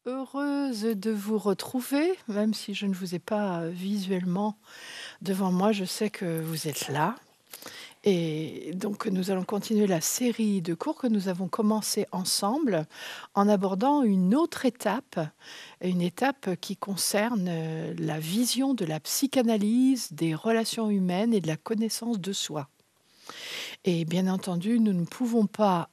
Heureuse de vous retrouver, même si je ne vous ai pas visuellement devant moi, je sais que vous êtes là. Et donc nous allons continuer la série de cours que nous avons commencé ensemble en abordant une étape qui concerne la vision de la psychanalyse, des relations humaines et de la connaissance de soi. Et bien entendu, nous ne pouvons pas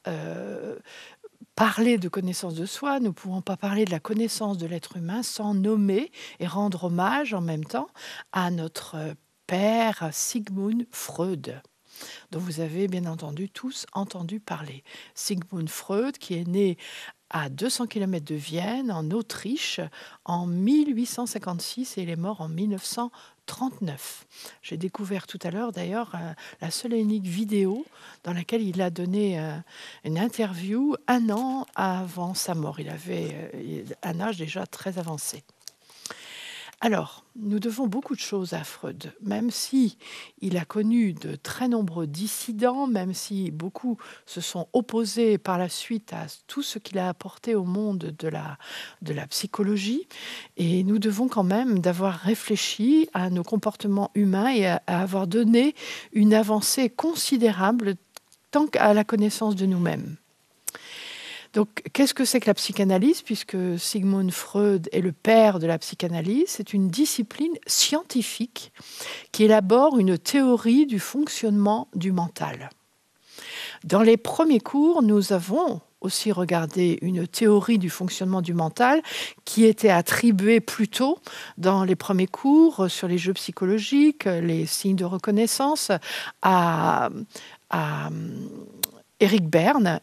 parler de connaissance de soi, nous ne pouvons pas parler de la connaissance de l'être humain sans nommer et rendre hommage en même temps à notre père Sigmund Freud, dont vous avez bien entendu tous entendu parler. Sigmund Freud, qui est né à 200 kilomètres de Vienne, en Autriche, en 1856 et il est mort en 1939. J'ai découvert tout à l'heure d'ailleurs la seule et unique vidéo dans laquelle il a donné une interview un an avant sa mort. Il avait un âge déjà très avancé. Alors, nous devons beaucoup de choses à Freud, même si il a connu de très nombreux dissidents, même si beaucoup se sont opposés par la suite à tout ce qu'il a apporté au monde de la psychologie. Et nous devons quand même d'avoir réfléchi à nos comportements humains et à avoir donné une avancée considérable tant qu'à la connaissance de nous-mêmes. Donc, qu'est-ce que c'est que la psychanalyse? Puisque Sigmund Freud est le père de la psychanalyse, c'est une discipline scientifique qui élabore une théorie du fonctionnement du mental. Dans les premiers cours, nous avons aussi regardé une théorie du fonctionnement du mental qui était attribuée plus tôt dans les premiers cours sur les jeux psychologiques, les signes de reconnaissance à Eric Berne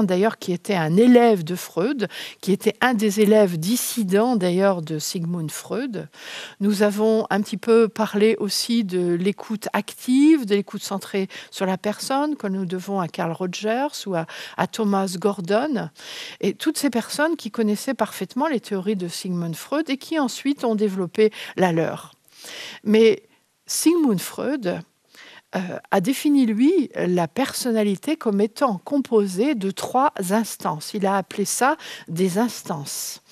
d'ailleurs, qui était un élève de Freud, qui était un des élèves dissidents d'ailleurs de Sigmund Freud. Nous avons un petit peu parlé aussi de l'écoute active, de l'écoute centrée sur la personne, que nous devons à Carl Rogers ou à Thomas Gordon. Et toutes ces personnes qui connaissaient parfaitement les théories de Sigmund Freud et qui ensuite ont développé la leur. Mais Sigmund Freud a défini, lui, la personnalité comme étant composée de 3 instances. Il a appelé ça des instances.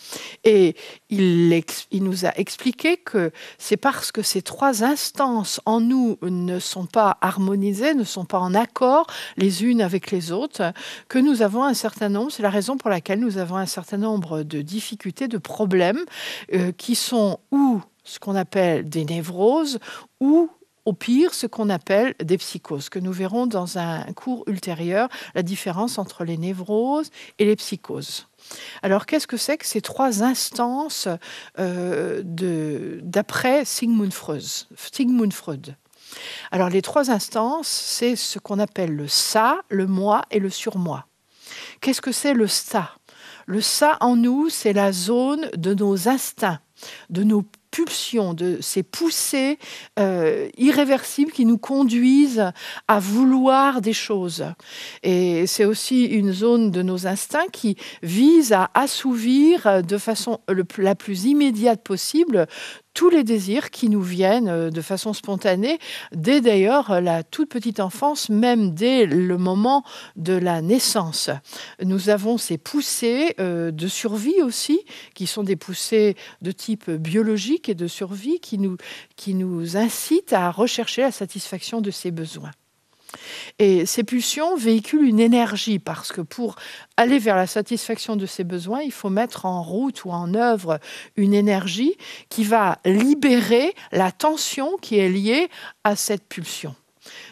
Et il nous a expliqué que c'est parce que ces 3 instances en nous ne sont pas harmonisées, ne sont pas en accord les unes avec les autres, que nous avons un certain nombre, c'est la raison pour laquelle nous avons un certain nombre de difficultés, de problèmes qui sont ou ce qu'on appelle des névroses ou au pire, ce qu'on appelle des psychoses, que nous verrons dans un cours ultérieur, la différence entre les névroses et les psychoses. Alors, qu'est-ce que c'est que ces 3 instances d'après Sigmund Freud? Alors, les 3 instances, c'est ce qu'on appelle le ça, le moi et le surmoi. Qu'est-ce que c'est le ça? Le ça en nous, c'est la zone de nos instincts, de nos pulsions, de ces poussées irréversibles qui nous conduisent à vouloir des choses. Et c'est aussi une zone de nos instincts qui vise à assouvir de façon la plus immédiate possible tous les désirs qui nous viennent de façon spontanée, dès d'ailleurs la toute petite enfance, même dès le moment de la naissance. Nous avons ces poussées de survie aussi, qui sont des poussées de type biologique et de survie, qui nous incitent à rechercher la satisfaction de ces besoins. Et ces pulsions véhiculent une énergie parce que pour aller vers la satisfaction de ces besoins, il faut mettre en route ou en œuvre une énergie qui va libérer la tension qui est liée à cette pulsion.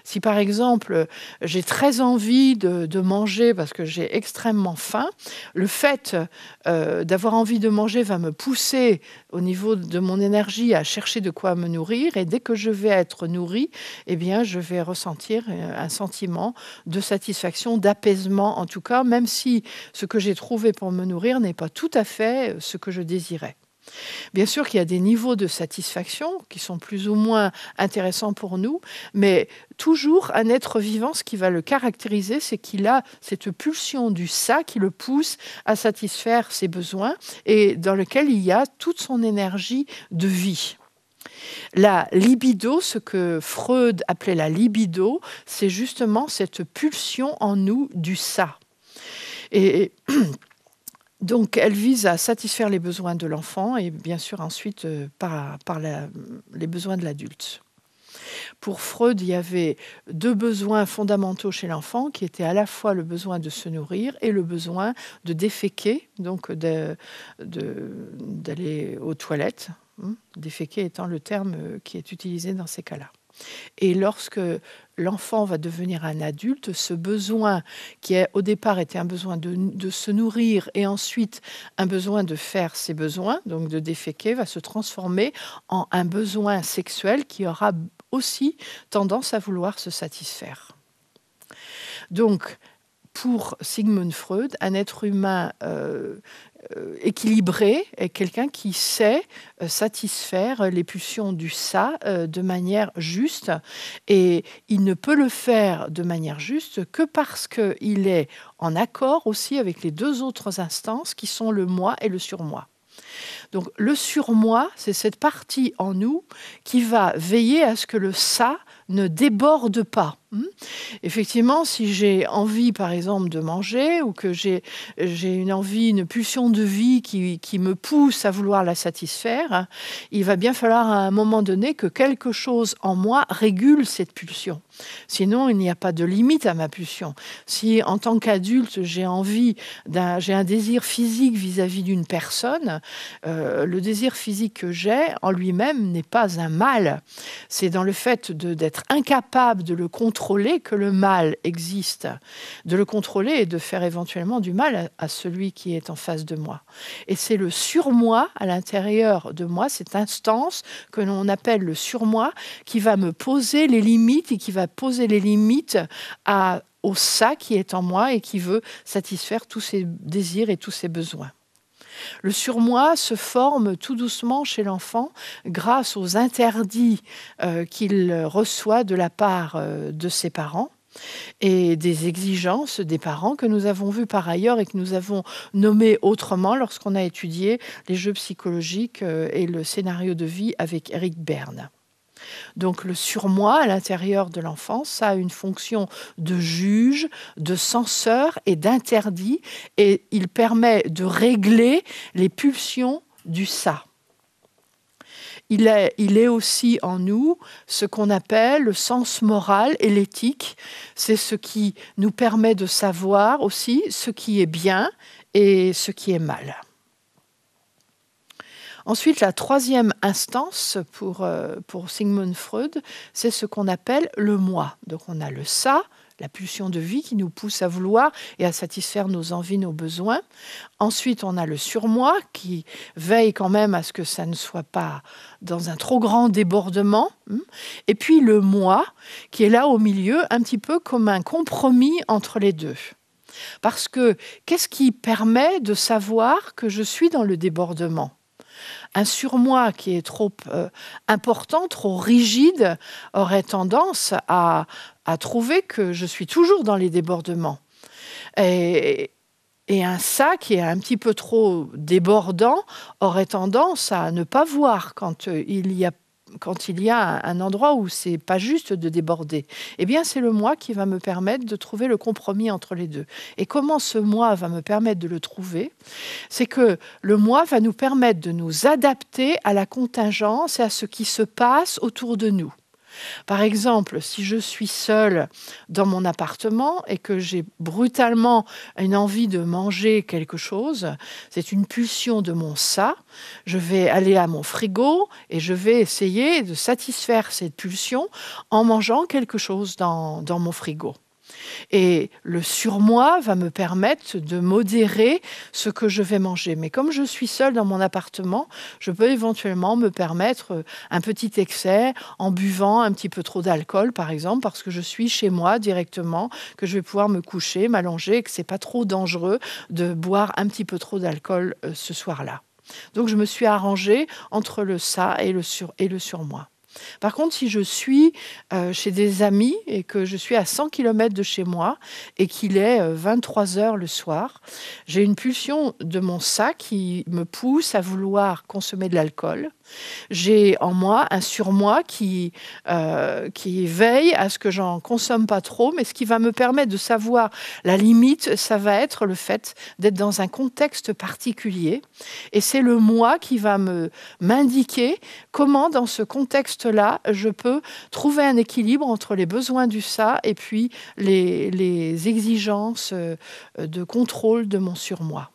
Si par exemple, j'ai très envie de manger parce que j'ai extrêmement faim, le fait d'avoir envie de manger va me pousser au niveau de mon énergie à chercher de quoi me nourrir. Et dès que je vais être nourrie, eh bien, je vais ressentir un sentiment de satisfaction, d'apaisement en tout cas, même si ce que j'ai trouvé pour me nourrir n'est pas tout à fait ce que je désirais. Bien sûr qu'il y a des niveaux de satisfaction qui sont plus ou moins intéressants pour nous, mais toujours un être vivant, ce qui va le caractériser, c'est qu'il a cette pulsion du ça qui le pousse à satisfaire ses besoins et dans lequel il y a toute son énergie de vie. La libido, ce que Freud appelait la libido, c'est justement cette pulsion en nous du ça. Et Donc elle vise à satisfaire les besoins de l'enfant et bien sûr ensuite les besoins de l'adulte. Pour Freud, il y avait 2 besoins fondamentaux chez l'enfant qui étaient à la fois le besoin de se nourrir et le besoin de déféquer, donc d'aller aux toilettes. Déféquer étant le terme qui est utilisé dans ces cas-là. Et lorsque l'enfant va devenir un adulte, ce besoin qui au départ était un besoin de se nourrir et ensuite un besoin de faire ses besoins, donc de déféquer, va se transformer en un besoin sexuel qui aura aussi tendance à vouloir se satisfaire. Donc, pour Sigmund Freud, un être humain équilibré est quelqu'un qui sait satisfaire les pulsions du ça de manière juste. Et il ne peut le faire de manière juste que parce qu'il est en accord aussi avec les 2 autres instances qui sont le moi et le surmoi. Donc le surmoi, c'est cette partie en nous qui va veiller à ce que le ça ne déborde pas. Effectivement, si j'ai envie, par exemple, de manger ou que j'ai une envie, une pulsion de vie qui me pousse à vouloir la satisfaire, il va bien falloir à un moment donné que quelque chose en moi régule cette pulsion. Sinon, il n'y a pas de limite à ma pulsion. Si, en tant qu'adulte, j'ai un désir physique vis-à-vis d'une personne, le désir physique que j'ai en lui-même n'est pas un mal. C'est dans le fait d'être incapable de le contrôler que le mal existe, de le contrôler et de faire éventuellement du mal à celui qui est en face de moi. Et c'est le surmoi à l'intérieur de moi, cette instance que l'on appelle le surmoi, qui va me poser les limites et qui va poser les limites au ça qui est en moi et qui veut satisfaire tous ses désirs et tous ses besoins. Le surmoi se forme tout doucement chez l'enfant grâce aux interdits qu'il reçoit de la part de ses parents et des exigences des parents que nous avons vues par ailleurs et que nous avons nommées autrement lorsqu'on a étudié les jeux psychologiques et le scénario de vie avec Eric Berne. Donc le surmoi à l'intérieur de l'enfance a une fonction de juge, de censeur et d'interdit et il permet de régler les pulsions du ça. Il est aussi en nous ce qu'on appelle le sens moral et l'éthique. C'est ce qui nous permet de savoir aussi ce qui est bien et ce qui est mal. Ensuite, la 3e instance pour Sigmund Freud, c'est ce qu'on appelle le moi. Donc on a le ça, la pulsion de vie qui nous pousse à vouloir et à satisfaire nos envies, nos besoins. Ensuite, on a le surmoi qui veille quand même à ce que ça ne soit pas dans un trop grand débordement. Et puis le moi qui est là au milieu, un petit peu comme un compromis entre les 2. Parce que qu'est-ce qui permet de savoir que je suis dans le débordement ? Un surmoi qui est trop important, trop rigide, aurait tendance à trouver que je suis toujours dans les débordements. Et un ça qui est un petit peu trop débordant aurait tendance à ne pas voir quand il y a un endroit où c'est pas juste de déborder. Eh bien, c'est le moi qui va me permettre de trouver le compromis entre les 2. Et comment ce moi va me permettre de le trouver ? C'est que le moi va nous permettre de nous adapter à la contingence et à ce qui se passe autour de nous. Par exemple, si je suis seule dans mon appartement et que j'ai brutalement une envie de manger quelque chose, c'est une pulsion de mon ça, je vais aller à mon frigo et je vais essayer de satisfaire cette pulsion en mangeant quelque chose dans mon frigo. Et le surmoi va me permettre de modérer ce que je vais manger. Mais comme je suis seule dans mon appartement, je peux éventuellement me permettre un petit excès en buvant un petit peu trop d'alcool, par exemple, parce que je suis chez moi directement, que je vais pouvoir me coucher, m'allonger, et que ce n'est pas trop dangereux de boire un petit peu trop d'alcool ce soir-là. Donc je me suis arrangée entre le ça et le surmoi. Par contre, si je suis, chez des amis et que je suis à 100 kilomètres de chez moi et qu'il est, 23 heures le soir, j'ai une pulsion de mon sac qui me pousse à vouloir consommer de l'alcool. J'ai en moi un surmoi qui veille à ce que j'en consomme pas trop, mais ce qui va me permettre de savoir la limite, ça va être le fait d'être dans un contexte particulier et c'est le moi qui va m'indiquer comment dans ce contexte-là, je peux trouver un équilibre entre les besoins du ça et puis les exigences, de contrôle de mon surmoi.